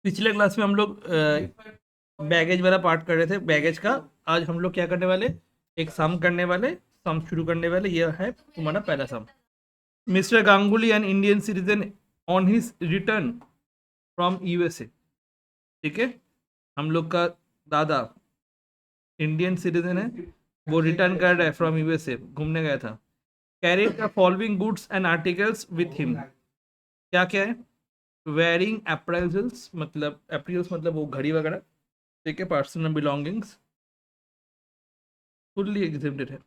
पिछले क्लास में हम लोग बैगेज वाला पार्ट कर रहे थे बैगेज का। आज हम लोग क्या करने वाले, एक सम करने वाले, सम शुरू करने वाले। ये है तुम्हारा पहला sum. Mister Ganguly an Indian citizen on his return from USA. ठीक है, हम लोग का दादा इंडियन सिटीजन है, वो रिटर्न कर रहा है फ्रॉम यूएसए, घूमने गया था। Carried the following goods and articles with him. क्या क्या है? वेयरिंग अप्रेजल्स, मतलब अप्रेजल्स मतलब वो घड़ी वगैरह। ठीक है, पर्सनल बिलोंगिंग्स फुल्ली एग्जिम्प्टेड है।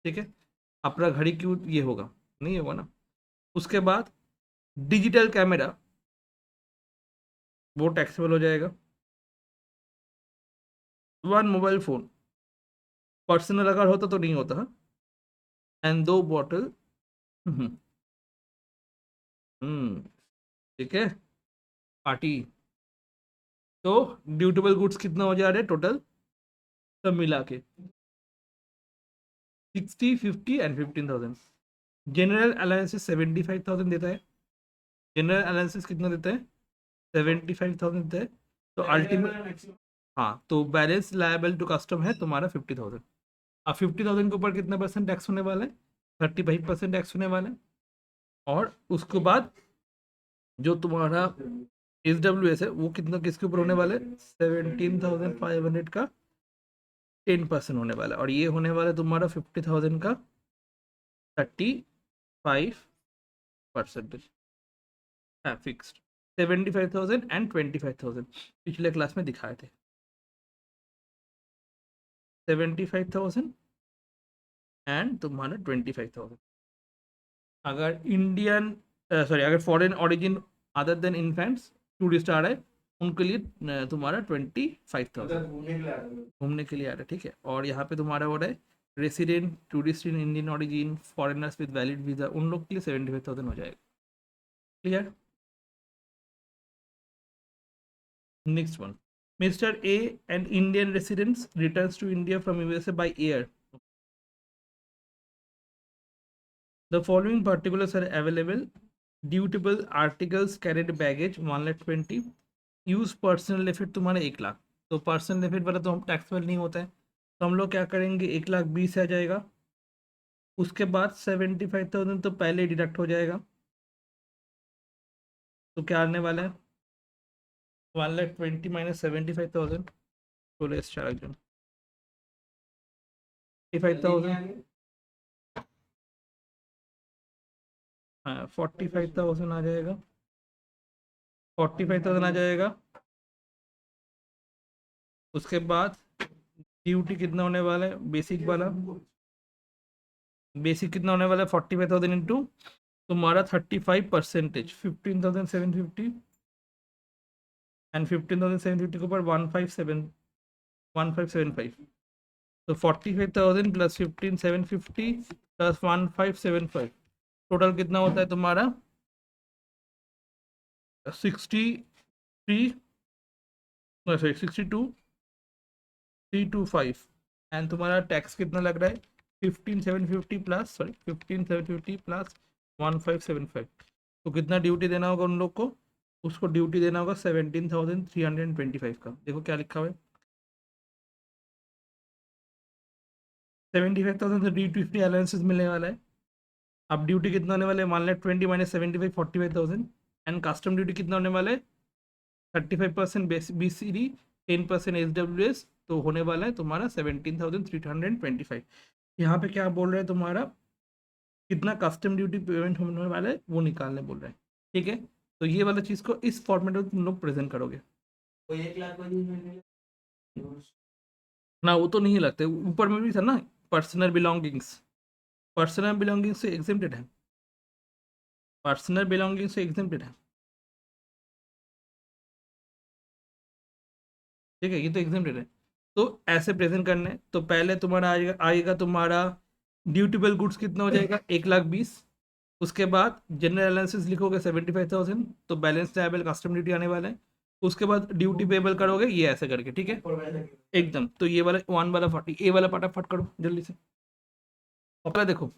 ठीक है, अपना घड़ी क्यों ये होगा, नहीं होगा ना। उसके बाद डिजिटल कैमरा, वो टैक्सेबल हो जाएगा। वन मोबाइल फोन, पर्सनल अगर होता तो नहीं होता। एंड दो बॉटल। हम्म। ठीक है, पार्टी। तो ड्यूटेबल गुड्स कितना हो जा रहा है टोटल, सब मिला के 60, 50 एंड 15,000। जनरल अलाउंसेस 75,000 देता है। जनरल अलाउंसेस कितना देता है? 75,000 देता है। तो अल्टीमेट, हाँ, तो बैलेंस लायबल टू कस्टम है तुम्हारा 50,000। अब 50,000 के ऊपर कितना परसेंट टैक्स होने वाला है? 35% टैक्स होने वाला है। और उसके बाद जो तुम्हारा एस है वो कितना, किसके ऊपर होने वाला है? 17,500 का 10% होने वाला है। और ये होने वाला है तुम्हारा 50,000 का 35%। हाँ, फिक्स्ड। 75,000 एंड 25,000 पिछले क्लास में दिखाए थे। 75,000 एंड तुम्हारा 25,000। अगर इंडियन, सॉरी, अगर foreign origin other than infants tourist आ रहे हैं, उनके लिए तुम्हारा 25,000 घूमने के लिए आ रहा है। ठीक है, और यहाँ पे तुम्हारा हो रहा है resident tourist in Indian origin, foreigners with valid visa, उन लोग के लिए 75,000 हो जाएगा। Clear? Next one, mister A and Indian residents returns to India from USA by air. The following particulars are available. Dutiable articles carried baggage 1,20,000। Use personal effect तुम्हारा 1 लाख। तो personal एफिट वाला तो हम टैक्सेबल नहीं होता है, तो हम लोग क्या करेंगे, 1,20,000 आ जाएगा। उसके बाद 75,000 तो पहले डिडक्ट हो जाएगा। तो क्या आने वाला है? 1,20,000 माइनस 75,000, तो लेस चार्ज 45,000। हाँ, 45,000 आ जाएगा। 45,000 आ जाएगा। उसके बाद ड्यूटी कितना होने वाला है बेसिक वाला? बेसिक कितना होने वाला है? 45,000 इंटू तुम्हारा 35%, 15,750। एंड 15,750 के ऊपर 1,575। तो 45,000 प्लस 15,750 प्लस 1,575, टोटल कितना होता है तुम्हारा? 63, सॉरी 62,325। एंड तुम्हारा टैक्स कितना लग रहा है? 15,750 प्लस, सॉरी 15,750 प्लस 1,575। तो कितना ड्यूटी देना होगा उन लोग को? उसको ड्यूटी देना होगा 17,325 का। देखो क्या लिखा हुआ है, 75,000 से ड्यूटी फ्री अलाउंसेस मिलने वाला है। अब ड्यूटी कितना होने वाला है? 1,20,000 माइनस 75, 45,000। एंड कस्टम ड्यूटी कितना होने वाला है? 35% BCD, 10% SWS, तो होने वाला है तुम्हारा 17,325। यहाँ पे क्या बोल रहे हैं तुम्हारा, कितना कस्टम ड्यूटी पेमेंट होने वाला है वो निकालने बोल रहे हैं। ठीक है, तो ये वाला चीज़ को इस फॉर्मेट में तुम लोग प्रेजेंट करोगे। तो 1 लाख ना वो तो नहीं लगते, ऊपर में भी था ना, पर्सनल बिलोंगिंग्स। पर्सनल बिलोंगिंग्स से एग्जेम्प्टेड है, पर्सनल बिलोंगिंग्स से एग्जेम्प्टेड है। ठीक है, ये तो एग्जेम्प्टेड है। तो ऐसे प्रेजेंट करने हैं। तो पहले तुम्हारा आएगा आएगा तुम्हारा ड्यूटेबल गुड्स कितना हो जाएगा? 1,20,000। उसके बाद जनरल अलाउंसेस लिखोगे 75,000, तो बैलेंस लायबल कस्टम ड्यूटी आने वाला है। उसके बाद ड्यूटी पेबल करोगे ये ऐसे करके। ठीक है, एकदम। तो ये वाला वन वाला 40, ए वाला फटाफट करो जल्दी से। और पहले देखो,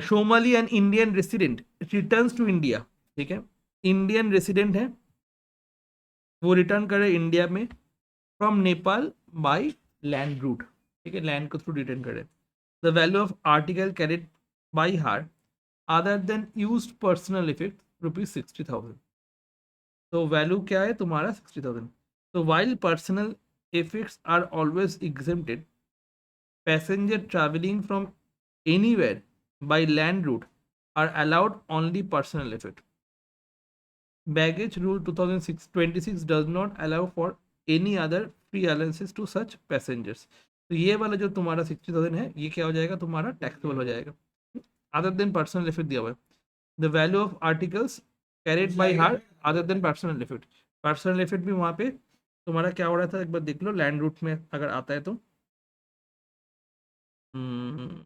Shomali an Indian resident returns to India. ठीक है, इंडियन रेसिडेंट है, वो रिटर्न करे इंडिया में from Nepal by land route, ठीक है, लैंड के थ्रू रिटर्न करे। The value of article carried by her other than used personal effect ₹60,000। तो वैल्यू क्या है तुम्हारा 60,000। तो while personal effects are always exempted, passenger travelling from anywhere by land route are allowed only personal effect. Baggage Rule 2026 does not allow for any other free allowances to such passengers। तो ये वाला जो तुम्हारा 60,000 है, ये क्या हो जाएगा तुम्हारा टैक्सेबल हो जाएगा, अदर देन पर्सनल इफेक्ट दिया हुआ है। The value of articles carried by her other than personal effect, personal effect भी वहाँ पे तुम्हारा क्या हो रहा था, एक बार देख लो लैंड रूट में अगर आता है तो। हम्म,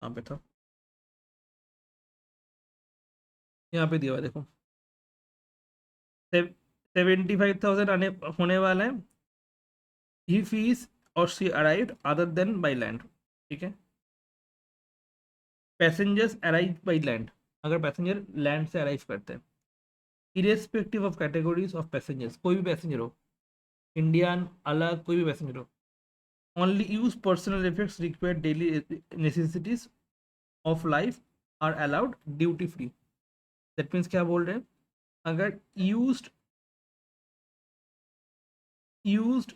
यहाँ पे था, यहाँ पे दिया हुआ है, देखो 75,000 आने होने वाला है ही फीस और sea arrived other than by land, ठीक है। पैसेंजर्स अराइव बाई लैंड, अगर पैसेंजर लैंड से अराइव करते हैं, irrespective of categories of passengers, कोई भी पैसेंजर हो, इंडियन अलग कोई भी पैसेंजर हो, only use personal effects required daily necessities of life are allowed duty free. That means क्या बोल रहे हैं, अगर यूज्ड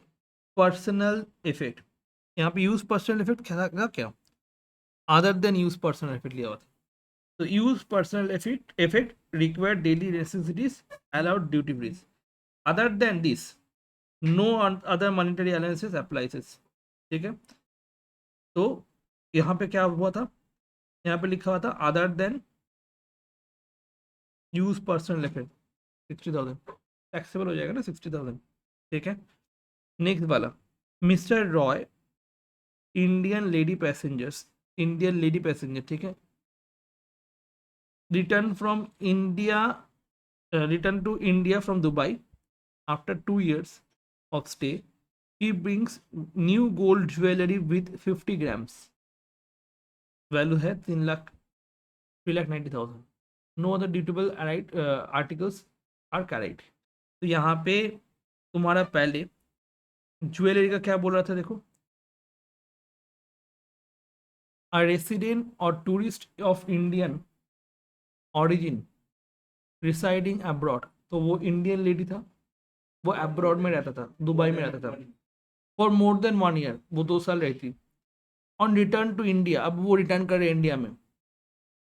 पर्सनल इफेक्ट, यहाँ पे यूज पर्सनल इफेक्ट क्या other than use personal effect लिया हुआ था। तो use personal effect require daily necessities allowed duty free, other than this no other monetary allowances applies, ठीक है। तो यहाँ पे क्या हुआ था, यहाँ पे लिखा हुआ था other than use personal effect 60,000 taxable हो जाएगा ना 60,000, ठीक है। नेक्स्ट वाला, mister Roy Indian lady passenger, ठीक है, return from India return to India from Dubai after 2 years of stay. He brings new gold jewelry with 50 grams. Value है 3,90,000। No other dutiable articles are carried। तो यहाँ पे तुम्हारा पहले jewellery का क्या बोल रहा था, देखो, a resident or tourist of Indian origin residing abroad, तो वो इंडियन लेडी था, वो अब्रॉड में रहता था, दुबई में रहता था फॉर मोर देन 1 ईयर, वो 2 साल रही थी। ऑन रिटर्न टू इंडिया, अब वो रिटर्न करे इंडिया में,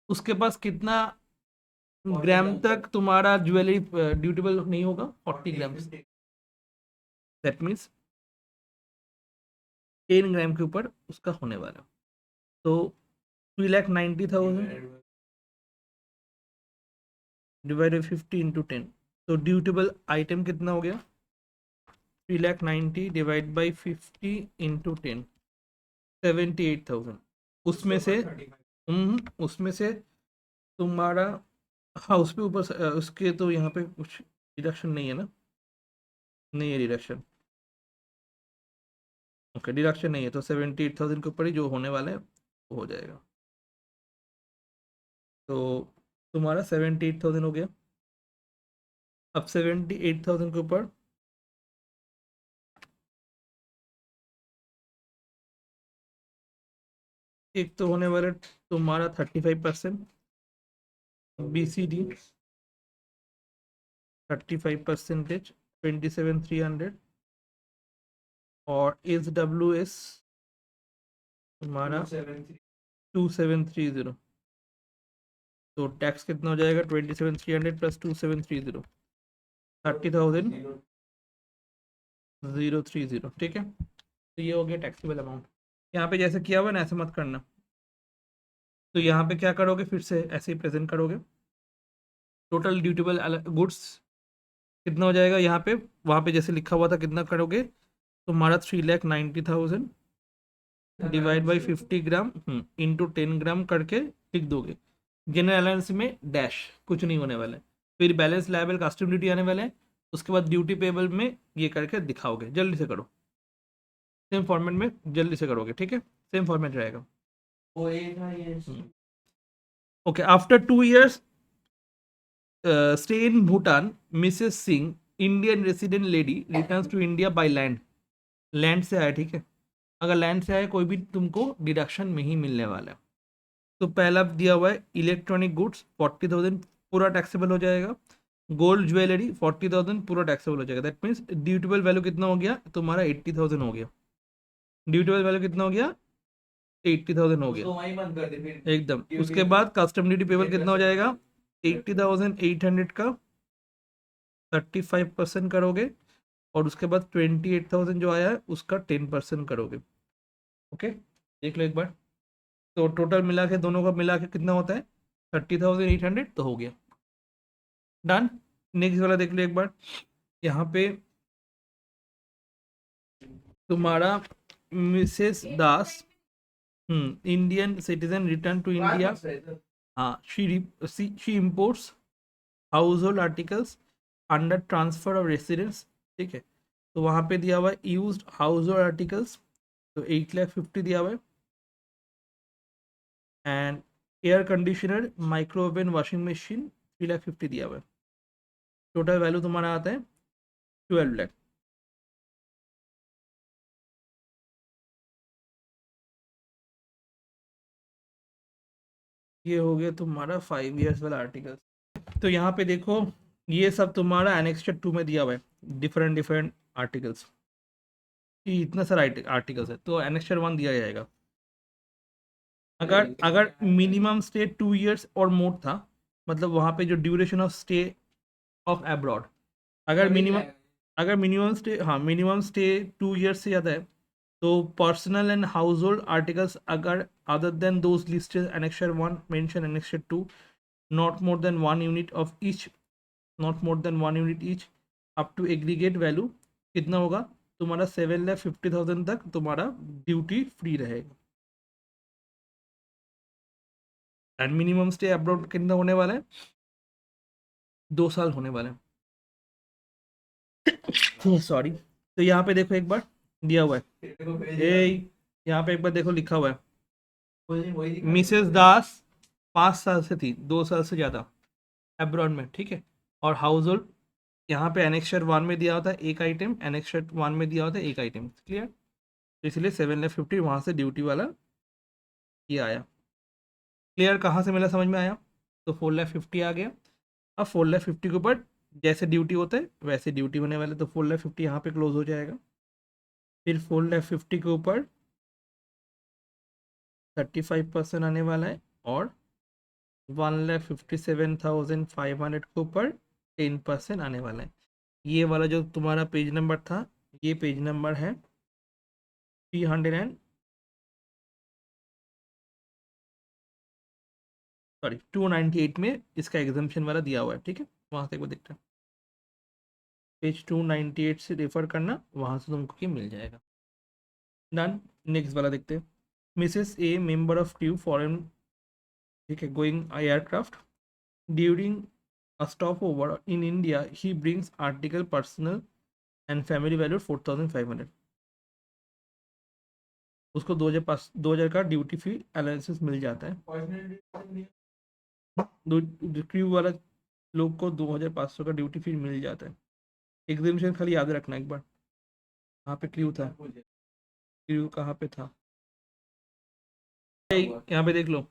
उसके पास कितना ग्राम तक तुम्हारा ज्वेलरी ड्यूटेबल नहीं होगा, 40 ग्राम, दैट मीन्स 10 ग्राम के ऊपर उसका होने वाला। तो 3,90,000 डिवाइडेड 50 × 10, तो ड्यूटेबल आइटम कितना हो गया, 3,90,000 डिवाइड बाई 50 × 10, 78,000। उसमें से तुम्हारा, हाँ उस पे ऊपर उसके तो यहाँ पे कुछ डिडक्शन नहीं है ना, नहीं है डिडक्शन, ओके डिडक्शन नहीं है, तो 78,000 के ऊपर ही जो होने वाला है वो हो जाएगा। तो तुम्हारा 78,000 हो गया। अब 78,000 के ऊपर एक तो होने वाला तुम्हारा 35% BCD, 35% 27,300, और SWS तुम्हारा 2730। तो टैक्स कितना हो जाएगा, 27,300 प्लस 2730, 30,030, ठीक है। तो ये हो गया टैक्सेबल अमाउंट। यहाँ पे जैसे किया हुआ ना ऐसे मत करना, तो यहाँ पे क्या करोगे, फिर से ऐसे ही प्रेजेंट करोगे, टोटल ड्यूटेबल गुड्स कितना हो जाएगा यहाँ पे, वहाँ पे जैसे लिखा हुआ था कितना करोगे, तुम्हारा 3,90,000 डिवाइड बाई 50 ग्राम इंटू 10 ग्राम करके लिख दोगे। जनरल अलाउंस में डैश कुछ नहीं होने वाला है, फिर बैलेंस लायबल कस्टम ड्यूटी आने वाले हैं, उसके बाद ड्यूटी पेबल में ये करके दिखाओगे, जल्दी से करो, सेम फॉर्मेट में जल्दी से करोगे, ठीक है, सेम फॉर्मेट रहेगा। वो एक था ये okay, after 2 years stay in Bhutan, Mrs. Singh, Indian resident lady, returns to India by land. Land से आया, ठीक है। अगर लैंड से आया कोई भी तुमको डिडक्शन में ही मिलने वाला है। तो पहला दिया हुआ है इलेक्ट्रॉनिक गुड्स 40,000 पूरा टैक्सेबल हो जाएगा। गोल्ड ज्वेलरी 40,000 पूरा टैक्सेबल हो जाएगा। दैट मीन्स ड्यूटेबल वैल्यू कितना हो गया तुम्हारा 80,000 हो गया। ड्यूटेबल वैल्यू कितना हो गया 80,000 हो उसको गया वहीं बंद कर दे फिर एकदम। ड्यूटी उसके बाद कस्टम ड्यूटी पेबल कितना हो जाएगा 80,800 का 35% करोगे और उसके बाद 28,000 जो आया है उसका 10% करोगे। ओके, देख लो एक बार। तो टोटल मिला के दोनों का मिला के कितना होता है 30,800 तो हो गया। डन। नेक्स्ट वाला देख लो एक बार। यहाँ पे तुम्हारा missus Das, Indian citizen, return to India. हाँ, she imports household articles under transfer of residence, ठीक है। तो वहाँ पे दिया हुआ है यूज्ड हाउस होल्ड आर्टिकल्स, तो 8,50,000 दिया हुआ है। And air conditioner, micro oven, washing machine 3,50,000 दिया हुआ है। टोटल वैल्यू तुम्हारा आता है 12 लाख। ये हो गया तुम्हारा 5 years वाला आर्टिकल। तो यहाँ पे देखो ये सब तुम्हारा एनेक्स्चर 2 में दिया हुआ है, डिफरेंट डिफरेंट आर्टिकल्स। इतना सारा आर्टिकल्स है तो एनेक्स्चर 1 दिया जाएगा। अगर अगर मिनिमम स्टे 2 years और मोर था, मतलब वहाँ पे जो duration of stay of abroad, अगर मिनिमम स्टे, हाँ मिनिमम स्टे 2 years से ज़्यादा है, तो personal and household articles अगर other than those listed annexure 1 mention annexure 2 not more than 1 unit of each, not more than 1 unit each up to aggregate value कितना होगा तुम्हारा 7,50,000 तक तुम्हारा ड्यूटी फ्री रहेगा। एंड मिनिमम स्टे अब्रॉड कितना होने वाला है 2 साल होने वाले हैं। सॉरी। तो यहाँ पे देखो एक बार दिया हुआ है, यहाँ पे एक बार देखो लिखा हुआ है मिसेस दास 5 साल से थी, 2 साल से ज़्यादा अब्रॉड में, ठीक है। और हाउस होल्ड यहाँ पे एनेक्स्चर 1 में दिया होता है एक आइटम, एनेक्स्चर 1 में दिया होता है एक आइटम, क्लियर। तो इसलिए 7,50,000 वहाँ से ड्यूटी वाला ये आया। क्लियर, कहाँ से मिला समझ में आया। तो 4,50,000 आ गया। अब 4,50,000 के ऊपर जैसे ड्यूटी होता है वैसे ड्यूटी होने वाले, तो 4,50,000 यहाँ पे क्लोज हो जाएगा। फिर 4,50,000 के ऊपर 35% आने वाला है और 1,57,500 के ऊपर 10% आने वाला है। ये वाला जो तुम्हारा पेज नंबर था, ये पेज नंबर है 300 सॉरी 298 में इसका एग्जाम्पशन वाला दिया हुआ है, ठीक है। वहाँ से एक बार देखते हैं, पेज 298 से रेफर करना, वहाँ से तुमको ये मिल जाएगा। डन। नेक्स्ट वाला देखते हैं। Mrs A member of crew foreign, ठीक है, going aircraft during a stopover in India, he brings article personal and family value 4,500। उसको 2,000 का ड्यूटी फ्री अलाउंसेस मिल जाता है। क्रू वाला लोग को 2,500 का ड्यूटी फ्री मिल जाता है। एग्जीबिशन खाली याद रखना एक बार, कहाँ पे क्रू था, क्रू कहाँ पे था, यहाँ पे देख लो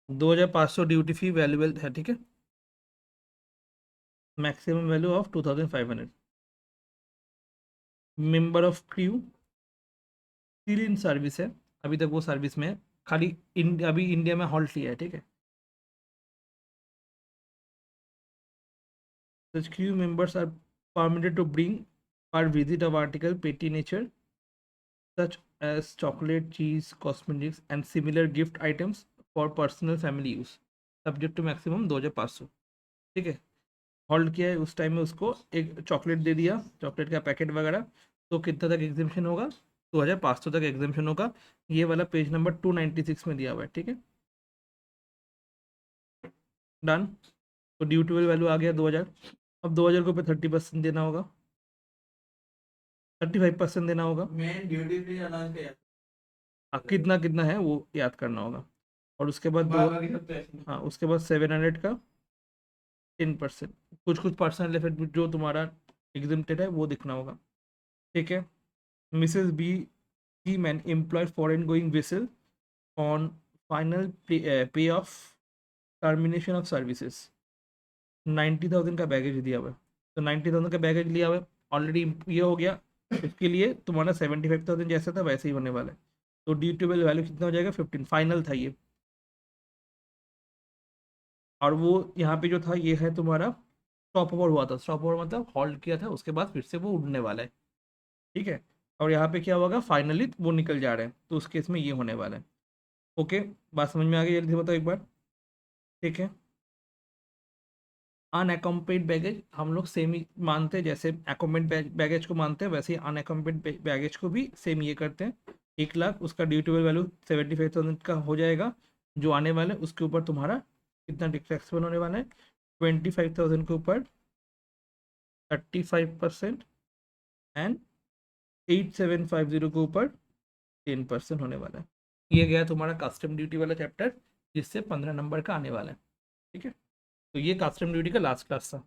2,500 ड्यूटी फ्री वैल्यूबल है, ठीक है। Maximum value of 2,500। Member of crew still in service है, अभी तक वो सर्विस में है, खाली अभी इंडिया में हॉल्ट लिया है, ठीक है। Such crew members are permitted to bring per visit of article petty nature such as chocolate, cheese, cosmetics and similar gift items for personal family use subject to maximum 2,500, ठीक है। Hold किया है उस time में उसको एक chocolate दे दिया, chocolate का पैकेट वगैरह, तो कितना तक एग्जाम्पशन होगा 2,500 तक एग्जाम्पशन होगा। ये वाला पेज नंबर 296 में दिया हुआ है, ठीक है। डन। तो ड्यूटी वैल्यू आ गया 2,000। अब 2,000 के ऊपर 30% देना होगा, 35% देना होगा। मेन ड्यूटी फ्री अलाउंस क्या कितना कितना है वो याद करना होगा। और उसके बाद हाँ उसके बाद 700 का 10%, कुछ कुछ पर्सनल इफेक्ट जो तुम्हारा एग्जिम्प्टेड है वो दिखना होगा। ठीक है। मिसेस बी की man employed foreign going whistle on final पे ऑफ टर्मिनेशन ऑफ सर्विसेज। 90,000 का बैगेज दिया हुआ है, तो 90,000 का बैगेज लिया हुआ है ऑलरेडी, ये हो गया। इसके लिए तुम्हारा 75,000 जैसा था वैसे ही होने वाला है। तो ड्यूटेबल वैल्यू कितना हो जाएगा 15, फाइनल था ये। और वो यहाँ पे जो था ये है तुम्हारा स्टॉप ओवर हुआ था, स्टॉप ओवर मतलब हॉल्ट किया था, उसके बाद फिर से वो उड़ने वाला है। ठीक है। और यहाँ पे क्या होगा, फाइनली वो निकल जा रहे हैं, तो उस केस में ये होने वाला है। ओके, बात समझ में आ गई, जल्दी से बताओ एक बार। ठीक है। अनएकम्पेड बैगेज हम लोग सेम ही मानते हैं, जैसे एकोम्पेड बैगेज को मानते हैं वैसे ही अनएकम्पेड बैगेज को भी सेम ये करते हैं। 1 लाख उसका ड्यूटेबल वैल्यू 75,000 का हो जाएगा। जो आने वाला है उसके ऊपर तुम्हारा कितना टैक्सेबल होने वाला है, 25,000 के ऊपर 35% एंड 8750 के ऊपर 10% होने वाला है। ये गया तुम्हारा कस्टम ड्यूटी वाला चैप्टर, जिससे 15 नंबर का आने वाला है। ठीक है। तो ये कस्टम ड्यूटी का लास्ट क्लास था।